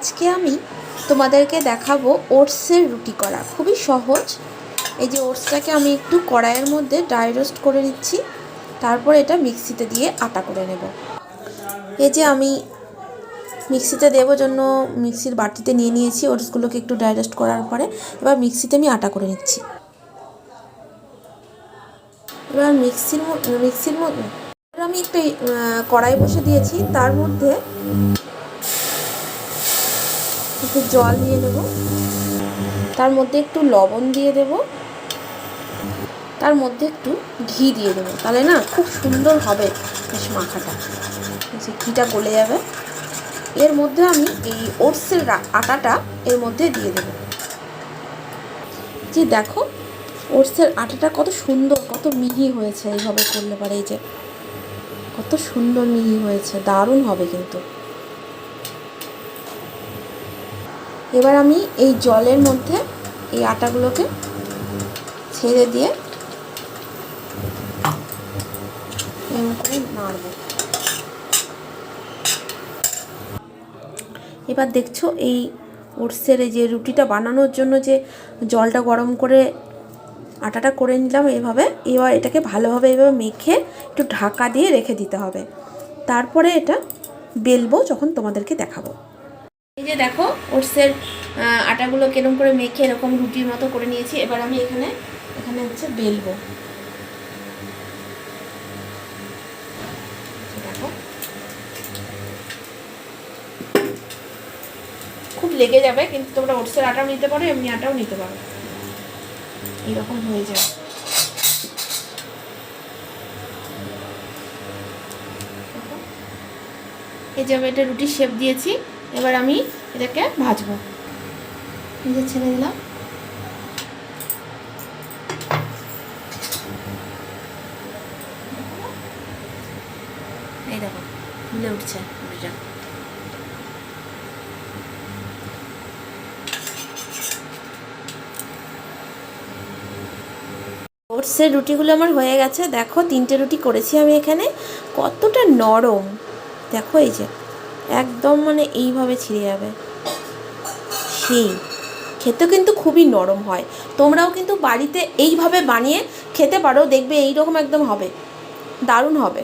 আজকে আমি তোমাদেরকে দেখাবো ওটসের রুটি করা। খুবই সহজ। এই যে ওটসটাকে আমি একটু কড়াইয়ের মধ্যে ড্রাই রোস্ট করে নিচ্ছি, তারপর এটা মিক্সিতে দিয়ে আটা করে নেব। এই যে আমি মিক্সিতে দেওয়ার জন্য মিক্সির বাটিতে নিয়ে নিয়েছি ওটসগুলোকে একটু ড্রাই রোস্ট করার পরে। এবার মিক্সিতে আমি আটা করে নিচ্ছি। এবার মিক্সির মধ্যে আমি একটু কড়াই বসে দিয়েছি, তার মধ্যে একটু জল দিয়ে দেব, তার মধ্যে একটু লবণ দিয়ে দেব, তার মধ্যে একটু ঘি দিয়ে দেবো। তাহলে না খুব সুন্দর হবে বেশ মাখাটা, যে ঘিটা গলে যাবে। এর মধ্যে আমি এই ওটসের আটাটা এর মধ্যে দিয়ে দেব। যে দেখো ওটসের আটাটা কত সুন্দর, কত মিহি হয়েছে। এইভাবে করলে পারে এই যে কত সুন্দর মিহি হয়েছে, দারুণ হবে কিন্তু। এবার আমি এই জলের মধ্যে এই আটাগুলোকে ছেড়ে দিয়ে এমন করে নাড়ব। এবার দেখছো এই ওটসের এই যে রুটিটা বানানোর জন্য যে জলটা গরম করে আটাটা করে নিলাম এইভাবে। এবার এটাকে ভালোভাবে এইভাবে মেখে একটু ঢাকা দিয়ে রেখে দিতে হবে। তারপরে এটা বেলবো যখন তোমাদেরকে দেখাবো। এই যে দেখো ওটসের আটাগুলো কেরম করে মেখে এরকম রুটির মতো করে নিয়েছি। এবার আমি এখানে হচ্ছে বেলবো। দেখো খুব লেগে যাবে, কিন্তু তোমরা ওটসের আটাও নিতে পারো, এমনি আটাও নিতে পারো। এইরকম হয়ে যাবে। এই যে আমি এটা রুটির শেপ দিয়েছি। এবার আমি এটাকে ভাজবো। এই যে ছেড়ে দিলাম। এই দেখো ফুলে উঠছে রুটিটা। ওটসের রুটিগুলো আমার হয়ে গেছে। দেখো 3টে রুটি করেছি আমি এখানে, কতটা নরম। দেখো এই যে একদম মানে এইভাবে ছিঁড়ে যাবে। সেই খেতে কিন্তু খুবই নরম হয়। তোমরাও কিন্তু বাড়িতে এইভাবে বানিয়ে খেতে পারো, দেখবে এইরকম একদম হবে, দারুণ হবে।